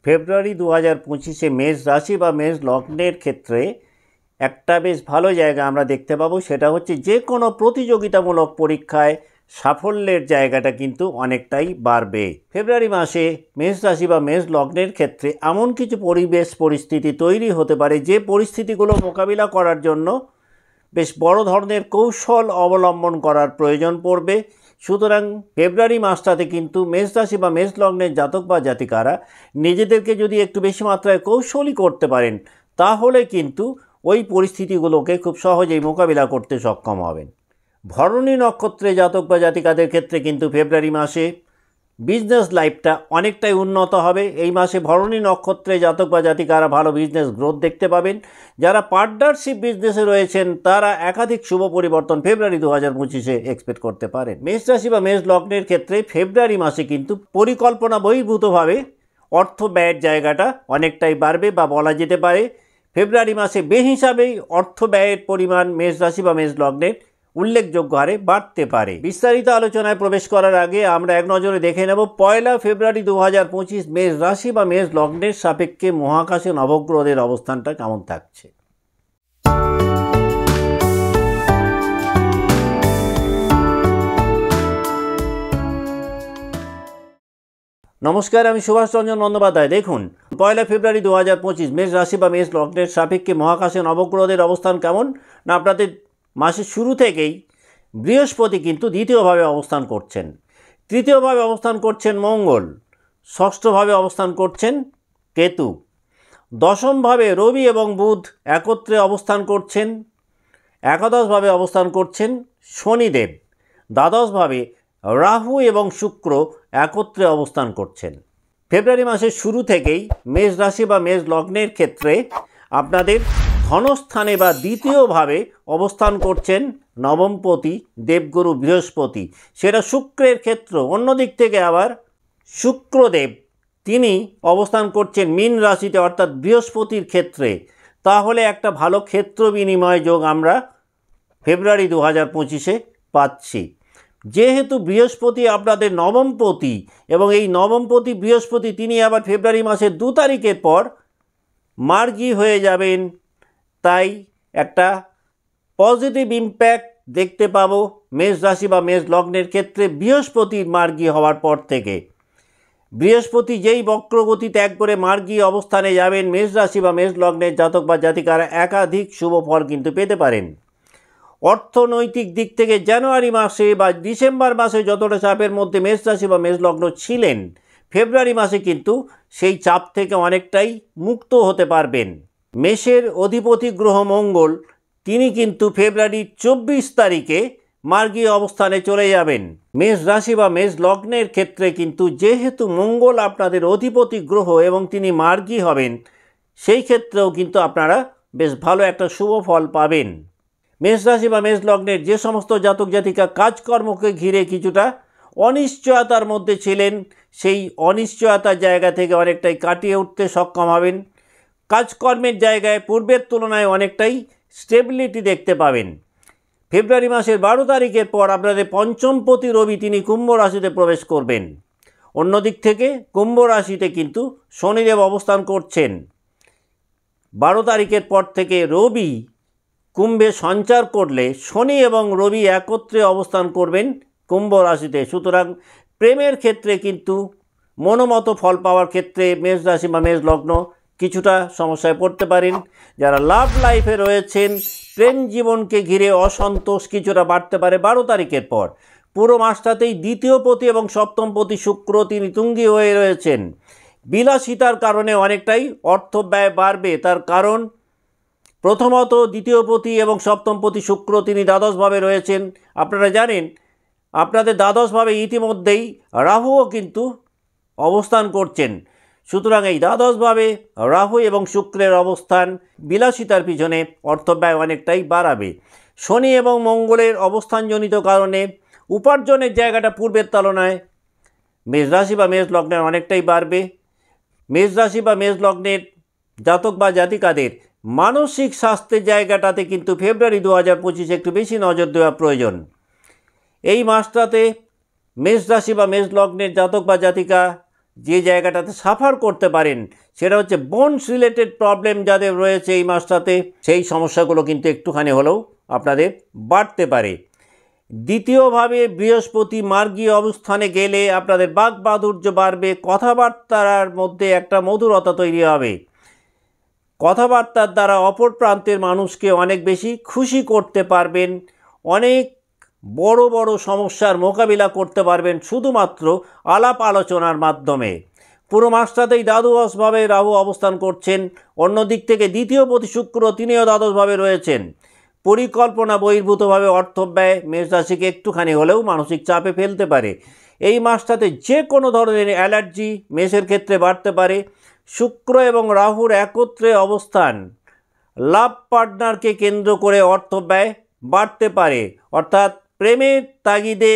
ফেব্রুয়ারি 2025-এ মেষ রাশি বা মেষ লগ্নের ক্ষেত্রে একটা বেশ ভালো জায়গা আমরা দেখতে পাবো, সেটা হচ্ছে যে কোনো প্রতিযোগিতামূলক পরীক্ষায় সাফল্যের জায়গাটা কিন্তু অনেকটাই বাড়বে। ফেব্রুয়ারি মাসে মেষ রাশি বা মেষ লগ্নের ক্ষেত্রে এমন কিছু পরিস্থিতি তৈরি হতে পারে যে পরিস্থিতিগুলো মোকাবিলা করার জন্য বেশ বড় ধরনের কৌশল অবলম্বন করার প্রয়োজন পড়বে। সুতরাং ফেব্রুয়ারি মাসটাতে কিন্তু মেষ রাশি বা মেষ লগ্নের জাতক বা জাতিকারা নিজেদেরকে যদি একটু বেশি মাত্রায় কৌশলী করতে পারেন, তাহলে কিন্তু ওই পরিস্থিতিগুলোকে খুব সহজেই মোকাবিলা করতে সক্ষম হবেন। ভরণী নক্ষত্রে জাতক বা জাতিকাদের ক্ষেত্রে কিন্তু ফেব্রুয়ারি মাসে বিজনেস লাইফটা অনেকটাই উন্নত হবে। এই মাসে ভরণী নক্ষত্রে জাতক বা জাতিকারা ভালো বিজনেস গ্রোথ দেখতে পাবেন। যারা পার্টনারশিপ বিজনেসে রয়েছেন তারা একাধিক শুভ পরিবর্তন ফেব্রুয়ারি 2025-এ এক্সপেক্ট করতে পারেন। মেষ রাশি বা মেষ লগ্নের ক্ষেত্রে ফেব্রুয়ারি মাসে কিন্তু পরিকল্পনা বহির্ভূতভাবে অর্থ ব্যয়ের জায়গাটা অনেকটাই বাড়বে, বা বলা যেতে পারে ফেব্রুয়ারি মাসে বেহিসাবেই অর্থ ব্যয়ের পরিমাণ মেষ রাশি বা মেষ লগ্নের উল্লেখযোগ্য হারে বাড়তে পারে। বিস্তারিত আলোচনায় প্রবেশ করার আগে আমরা এক নজরে দেখে নেব 1 ফেব্রুয়ারি 2025 মেষ রাশি বা মেষ লগ্নের সাপেক্ষে মহাকাশে নবগ্রহদের অবস্থানটা কেমন থাকছে। নমস্কার, আমি সুভাষ চন্দ্র বন্দ্যোপাধ্যায়। দেখুন, 1 ফেব্রুয়ারি 2025 মেষ রাশি বা মেষ লগ্নের সাপেক্ষে মহাকাশে নবগ্রহদের অবস্থান কেমন না, আপনাদের মাসের শুরু থেকেই বৃহস্পতি কিন্তু দ্বিতীয়ভাবে অবস্থান করছেন, তৃতীয়ভাবে অবস্থান করছেন মঙ্গল, ষষ্ঠভাবে অবস্থান করছেন কেতু, দশমভাবে রবি এবং বুধ একত্রে অবস্থান করছেন, একাদশভাবে অবস্থান করছেন শনিদেব, দ্বাদশভাবে রাহু এবং শুক্র একত্রে অবস্থান করছেন। ফেব্রুয়ারি মাসের শুরু থেকেই মেষ রাশি বা মেষ লগ্নের ক্ষেত্রে আপনাদের ধনস্থানে বা দ্বিতীয়ভাবে অবস্থান করছেন নবমপতি দেবগুরু বৃহস্পতি, সেটা শুক্রের ক্ষেত্র। অন্যদিক থেকে আবার শুক্রদেব তিনি অবস্থান করছেন মীন রাশিতে, অর্থাৎ বৃহস্পতির ক্ষেত্রে। তাহলে একটা ভালো ক্ষেত্র বিনিময় যোগ আমরা ফেব্রুয়ারি 2025-এ পাচ্ছি। যেহেতু বৃহস্পতি আপনাদের নবমপতি এবং এই নবমপতি বৃহস্পতি তিনি আবার ফেব্রুয়ারি মাসের 2 তারিখের পর মার্গী হয়ে যাবেন, তাই একটা পজিটিভ ইম্প্যাক্ট দেখতে পাবো মেষ রাশি বা মেষ লগ্নের ক্ষেত্রে বৃহস্পতির মার্গী হওয়ার পর থেকে। বৃহস্পতি যেই বক্রগতি ত্যাগ করে মার্গী অবস্থানে যাবেন, মেষ রাশি বা মেষ লগ্নের জাতক বা জাতিকারা একাধিক শুভ ফল কিন্তু পেতে পারেন। অর্থনৈতিক দিক থেকে জানুয়ারি মাসে বা ডিসেম্বর মাসে যতটা চাপের মধ্যে মেষ রাশি বা মেষ লগ্ন ছিলেন, ফেব্রুয়ারি মাসে কিন্তু সেই চাপ থেকে অনেকটাই মুক্ত হতে পারবেন। মেষের অধিপতি গ্রহ মঙ্গল তিনি কিন্তু ফেব্রুয়ারি 24 তারিখে মার্গী অবস্থানে চলে যাবেন। মেষ রাশি বা মেষ লগ্নের ক্ষেত্রে কিন্তু যেহেতু মঙ্গল আপনাদের অধিপতি গ্রহ এবং তিনি মার্গী হবেন, সেই ক্ষেত্রেও কিন্তু আপনারা বেশ ভালো একটা শুভ ফল পাবেন। মেষ রাশি বা মেষ লগ্নের যে সমস্ত জাতক জাতিকা কাজকর্মকে ঘিরে কিছুটা অনিশ্চয়তার মধ্যে ছিলেন, সেই অনিশ্চয়তার জায়গা থেকে অনেকটাই কাটিয়ে উঠতে সক্ষম হবেন। কাজকর্মের জায়গায় পূর্বের তুলনায় অনেকটাই স্টেবিলিটি দেখতে পাবেন। ফেব্রুয়ারি মাসের 12 তারিখের পর আপনাদের পঞ্চমপতি রবি তিনি কুম্ভ রাশিতে প্রবেশ করবেন। অন্যদিক থেকে কুম্ভ রাশিতে কিন্তু শনিদেব অবস্থান করছেন। 12 তারিখের পর থেকে রবি কুম্ভে সঞ্চার করলে শনি এবং রবি একত্রে অবস্থান করবেন কুম্ভ রাশিতে। সুতরাং প্রেমের ক্ষেত্রে কিন্তু মনোমত ফল পাওয়ার ক্ষেত্রে মেষ রাশি বা মেষ লগ্ন কিছুটা সমস্যায় পড়তে পারেন। যারা লাভ লাইফে রয়েছেন, প্রেম জীবনকে ঘিরে অসন্তোষ কিছুটা বাড়তে পারে 12 তারিখের পর। পুরো মাসটাতেই দ্বিতীয়পতি এবং সপ্তমপতি শুক্র তিনি তুঙ্গি হয়ে রয়েছেন। বিলাসিতার কারণে অনেকটাই অর্থ ব্যয় বাড়বে। তার কারণ প্রথমত দ্বিতীয়পতি এবং সপ্তমপতি শুক্র তিনি দ্বাদশভাবে রয়েছেন। আপনারা জানেন আপনাদের দ্বাদশভাবে ইতিমধ্যেই রাহুও কিন্তু অবস্থান করছেন। সুতরাং এই দ্বাদশভাবে রাহু এবং শুক্রের অবস্থান বিলাসিতার পিছনে অর্থ ব্যয় অনেকটাই বাড়াবে। শনি এবং মঙ্গলের অবস্থানজনিত কারণে উপার্জনের জায়গাটা পূর্বের তুলনায় মেষ রাশি বা মেষ লগ্নের অনেকটাই বাড়বে। মেষ রাশি বা মেষ লগ্নের জাতক বা জাতিকাদের মানসিক স্বাস্থ্যের জায়গাটাতে কিন্তু ফেব্রুয়ারি 2025 একটু বেশি নজর দেওয়া প্রয়োজন। এই মাসটাতে মেষ রাশি বা মেষ লগ্নের জাতক বা জাতিকা যে জায়গাটাতে সাফার করতে পারেন সেটা হচ্ছে বোনস রিলেটেড প্রবলেম যাদের রয়েছে এই মাসটাতে, সেই সমস্যাগুলো কিন্তু একটুখানি হলেও আপনাদের বাড়তে পারে। দ্বিতীয়ভাবে বৃহস্পতি মার্গী অবস্থানে গেলে আপনাদের বাকবাহুল্য বাড়বে, কথাবার্তার মধ্যে একটা মধুরতা তৈরি হবে, কথাবার্তার দ্বারা অপর প্রান্তের মানুষকে অনেক বেশি খুশি করতে পারবেন, অনেক বড় বড় সমস্যার মোকাবিলা করতে পারবেন শুধুমাত্র আলাপ আলোচনার মাধ্যমে। পুরো মাসটাতেই দ্বাদশভাবে রাহু অবস্থান করছেন, অন্যদিক থেকে দ্বিতীয় পতি শুক্র তিনিও দ্বাদশভাবে রয়েছেন। পরিকল্পনা বহির্ভূতভাবে অর্থ ব্যয় মেষ রাশিকে একটুখানি হলেও মানসিক চাপে ফেলতে পারে। এই মাসটাতে যে কোনো ধরনের অ্যালার্জি মেষের ক্ষেত্রে বাড়তে পারে। শুক্র এবং রাহুর একত্রে অবস্থান লাভ পার্টনারকে কেন্দ্র করে অর্থ ব্যয় বাড়তে পারে, অর্থাৎ প্রেমের তাগিদে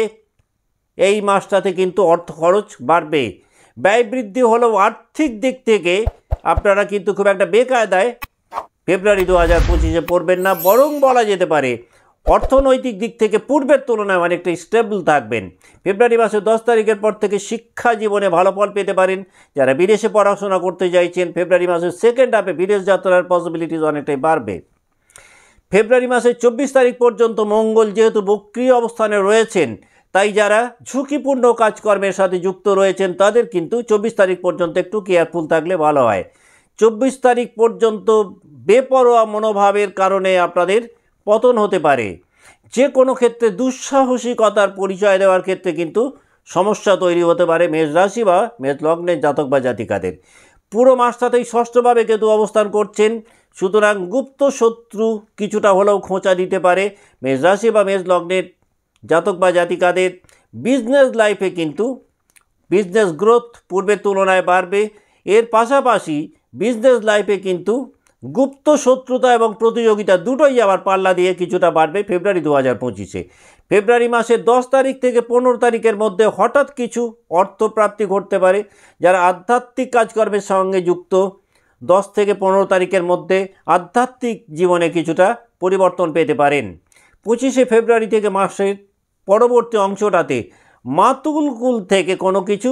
এই মাসটাতে কিন্তু অর্থ খরচ বাড়বে। ব্যয় বৃদ্ধি হলেও আর্থিক দিক থেকে আপনারা কিন্তু খুব একটা বেকায়দায় ফেব্রুয়ারি 2025-এ পড়বেন না, বরং বলা যেতে পারে অর্থনৈতিক দিক থেকে পূর্বের তুলনায় অনেকটা স্টেবল থাকবেন। ফেব্রুয়ারি মাসের 10 তারিখের পর থেকে শিক্ষা জীবনে ভালো ফল পেতে পারেন। যারা বিদেশে পড়াশোনা করতে চাইছেন ফেব্রুয়ারি মাসের সেকেন্ড হাফে বিদেশ যাত্রার পসিবিলিটিস অনেকটাই বাড়বে। ফেব্রুয়ারি মাসের 24 তারিখ পর্যন্ত মঙ্গল যেহেতু বক্রী অবস্থানে রয়েছেন, তাই যারা ঝুঁকিপূর্ণ কাজকর্মের সাথে যুক্ত রয়েছেন তাদের কিন্তু 24 তারিখ পর্যন্ত একটু কেয়ারফুল থাকলে ভালো হয়। 24 তারিখ পর্যন্ত বেপরোয়া মনোভাবের কারণে আপনাদের পতন হতে পারে। যে কোনো ক্ষেত্রে দুঃসাহসিকতার পরিচয় দেওয়ার ক্ষেত্রে কিন্তু সমস্যা তৈরি হতে পারে মেষ রাশি বা মেষ লগ্নের জাতক বা জাতিকাদের। পুরো মাসটাতেই ষষ্ঠভাবে কেতু অবস্থান করছেন, সুতরাং গুপ্ত শত্রু কিছুটা হলেও খোঁচা দিতে পারে মেষ রাশি বা মেষ লগ্নের জাতক বা জাতিকাদের। বিজনেস লাইফে কিন্তু বিজনেস গ্রোথ পূর্বের তুলনায় বাড়বে। এর পাশাপাশি বিজনেস লাইফে কিন্তু গুপ্ত শত্রুতা এবং প্রতিযোগিতা দুটোই আবার পাল্লা দিয়ে কিছুটা বাড়বে ফেব্রুয়ারি 2025-এ। ফেব্রুয়ারি মাসের 10 তারিখ থেকে 15 তারিখের মধ্যে হঠাৎ কিছু অর্থপ্রাপ্তি ঘটতে পারে। যারা আধ্যাত্মিক কাজকর্মের সঙ্গে যুক্ত 10 থেকে 15 তারিখের মধ্যে আধ্যাত্মিক জীবনে কিছুটা পরিবর্তন পেতে পারেন। 25শে ফেব্রুয়ারি থেকে মাসের পরবর্তী অংশটাতে মাতুল কুল থেকে কোনো কিছু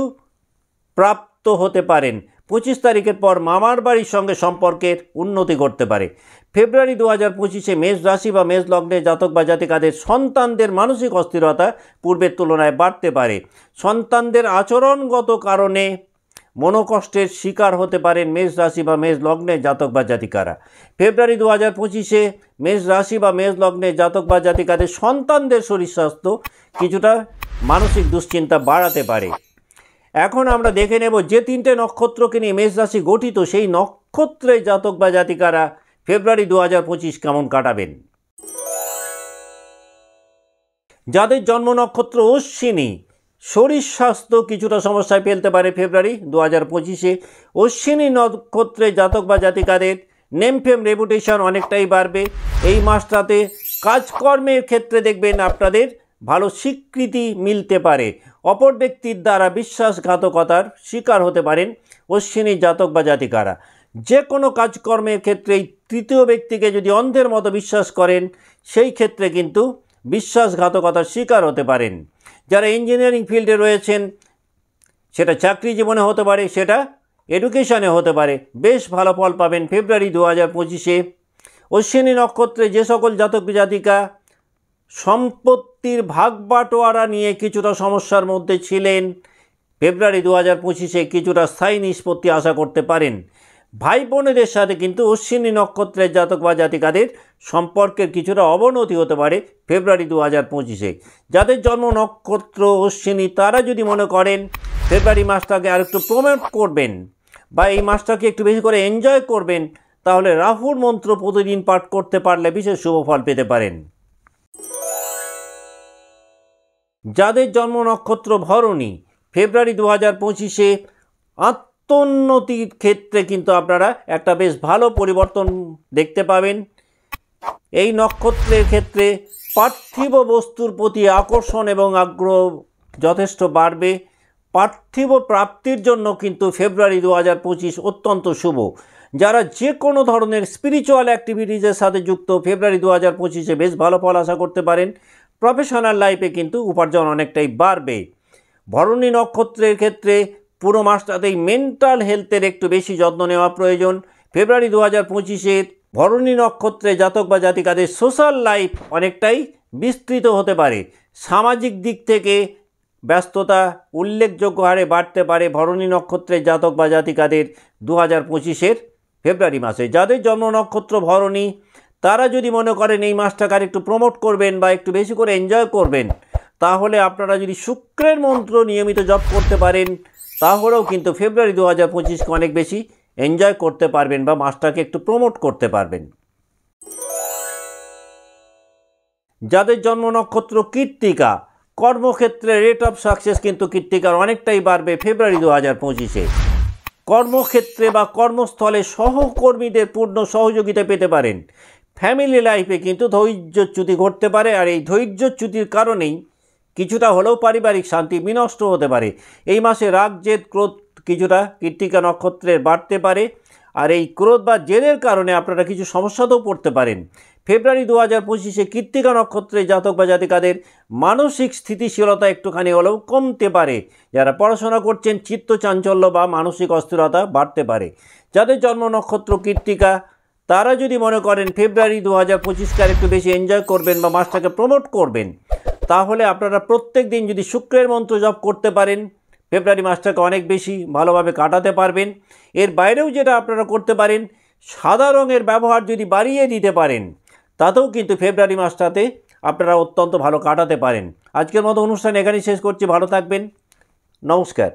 প্রাপ্ত হতে পারেন। 25 তারিখের পর মামার বাড়ির সঙ্গে সম্পর্কের উন্নতি করতে পারে। ফেব্রুয়ারি 2025-এ মেষ রাশি বা মেষ লগ্নে জাতক বা জাতিকাদের সন্তানদের মানসিক অস্থিরতা পূর্বের তুলনায় বাড়তে পারে। সন্তানদের আচরণগত কারণে মনোকষ্টের শিকার হতে পারেন মেষ রাশি বা মেষ লগ্নে জাতক বা জাতিকারা। ফেব্রুয়ারি 2025-এ মেষ রাশি বা মেষ লগ্নে জাতক বা জাতিকাদের সন্তানদের শরীর স্বাস্থ্য কিছুটা মানসিক দুশ্চিন্তা বাড়াতে পারে। এখন আমরা দেখে নেব যে 3টে নক্ষত্রকে নিয়ে মেষ রাশি গঠিত, সেই নক্ষত্রে জাতক বা জাতিকারা ফেব্রুয়ারি 2025 কেমন কাটাবেন। যাদের জন্ম নক্ষত্র অশ্বিনী, শরীর স্বাস্থ্য কিছুটা সমস্যায় ফেলতে পারে ফেব্রুয়ারি 2025-এ। অশ্বিনী নক্ষত্রে জাতক বা জাতিকাদের নেম ফেম রেপুটেশন অনেকটাই বাড়বে। এই মাসটাতে কাজকর্মের ক্ষেত্রে দেখবেন আপনাদের ভালো স্বীকৃতি মিলতে পারে। অপর ব্যক্তির দ্বারা বিশ্বাসঘাতকতার শিকার হতে পারেন অশ্বিনী জাতক বা জাতিকারা। যে কোনো কাজকর্মের ক্ষেত্রেই তৃতীয় ব্যক্তিকে যদি অন্ধের মতো বিশ্বাস করেন, সেই ক্ষেত্রে কিন্তু বিশ্বাসঘাতকতার শিকার হতে পারেন। যারা ইঞ্জিনিয়ারিং ফিল্ডে রয়েছেন, সেটা চাকরি জীবনে হতে পারে, সেটা এডুকেশনে হতে পারে, বেশ ভালো ফল পাবেন ফেব্রুয়ারি 2025-এ। অশ্বিনী নক্ষত্রে যে সকল জাতক জাতিকা সম্পত্তির ভাগ বাটোয়ারা নিয়ে কিছুটা সমস্যার মধ্যে ছিলেন, ফেব্রুয়ারি 2025-এ কিছুটা স্থায়ী নিষ্পত্তি আশা করতে পারেন। ভাই বোনেদের সাথে কিন্তু অশ্বিনী নক্ষত্রের জাতক বা জাতিকাদের সম্পর্কের কিছুটা অবনতি হতে পারে ফেব্রুয়ারি 2025-এ। যাদের জন্ম নক্ষত্র অশ্বিনী, তারা যদি মনে করেন ফেব্রুয়ারি মাসটাকে আরেকটু প্রমোট করবেন বা এই মাসটাকে একটু বেশি করে এনজয় করবেন, তাহলে রাহুর মন্ত্র প্রতিদিন পাঠ করতে পারলে বিশেষ শুভ ফল পেতে পারেন। যাদের জন্ম নক্ষত্র ভরণী, ফেব্রুয়ারি 2025-এ আত্মোন্নতির ক্ষেত্রে কিন্তু আপনারা একটা বেশ ভালো পরিবর্তন দেখতে পাবেন। এই নক্ষত্রের ক্ষেত্রে পার্থিব বস্তুর প্রতি আকর্ষণ এবং আগ্রহ যথেষ্ট বাড়বে। পার্থিব প্রাপ্তির জন্য কিন্তু ফেব্রুয়ারি 2025 অত্যন্ত শুভ। যারা যে কোনো ধরনের স্পিরিচুয়াল অ্যাক্টিভিটিসের সাথে যুক্ত, ফেব্রুয়ারি 2025-এ বেশ ভালো ফল আশা করতে পারেন। প্রফেশনাল লাইফে কিন্তু উপার্জন অনেকটাই বাড়বে। ভরণী নক্ষত্রের ক্ষেত্রে পুরো মাসটাতেই মেন্টাল হেলথের একটু বেশি যত্ন নেওয়া প্রয়োজন। ফেব্রুয়ারি 2025-এর ভরণী নক্ষত্রে জাতক বা জাতিকাদের সোশ্যাল লাইফ অনেকটাই বিস্তৃত হতে পারে। সামাজিক দিক থেকে ব্যস্ততা উল্লেখযোগ্য হারে বাড়তে পারে ভরণী নক্ষত্রের জাতক বা জাতিকাদের 2025-এর ফেব্রুয়ারি মাসে। যাদের জন্ম নক্ষত্র ভরণী তারা যদি মনে করেন এই মাসটাকে আর একটু প্রমোট করবেন বা একটু বেশি করে এনজয় করবেন, তাহলে আপনারা যদি শুক্রের মন্ত্র নিয়মিত জপ করতে পারেন, তাহলেও কিন্তু ফেব্রুয়ারি 2025-কে অনেক বেশি এনজয় করতে পারবেন বা মাসটাকে একটু প্রমোট করতে পারবেন। যাদের জন্ম নক্ষত্র কৃত্তিকা, কর্মক্ষেত্রে রেট অফ সাকসেস কিন্তু কৃত্তিকার অনেকটাই বাড়বে ফেব্রুয়ারি 2025-এ। কর্মক্ষেত্রে বা কর্মস্থলে সহকর্মীদের পূর্ণ সহযোগিতা পেতে পারেন। ফ্যামিলি লাইফে কিন্তু ধৈর্যচ্যুতি ঘটতে পারে, আর এই ধৈর্যচ্যুতির কারণেই কিছুটা হলেও পারিবারিক শান্তি বিনষ্ট হতে পারে। এই মাসে রাগ জেদ ক্রোধ কিছুটা কৃত্তিকা নক্ষত্রের বাড়তে পারে, আর এই ক্রোধ বা জেদের কারণে আপনারা কিছু সমস্যাতেও পড়তে পারেন। ফেব্রুয়ারি 2025-এ কৃত্তিকা নক্ষত্রে জাতক বা জাতিকাদের মানসিক স্থিতিশীলতা একটুখানি হলেও কমতে পারে। যারা পড়াশোনা করছেন চিত্ত চাঞ্চল্য বা মানসিক অস্থিরতা বাড়তে পারে। যাদের জন্ম নক্ষত্র কৃত্তিকা তারা যদি মনে করেন ফেব্রুয়ারি 2025-কে আর একটু বেশি এনজয় করবেন বা মাসটাকে প্রমোট করবেন, তাহলে আপনারা প্রত্যেক দিন যদি শুক্রের মন্ত্র জপ করতে পারেন, ফেব্রুয়ারি মাসটাকে অনেক বেশি ভালোভাবে কাটাতে পারবেন। এর বাইরেও যেটা আপনারা করতে পারেন, সাদা রঙের ব্যবহার যদি বাড়িয়ে দিতে পারেন, তাতেও কিন্তু ফেব্রুয়ারি মাসটাতে আপনারা অত্যন্ত ভালো কাটাতে পারেন। আজকের মতো অনুষ্ঠান এখানেই শেষ করছি। ভালো থাকবেন। নমস্কার।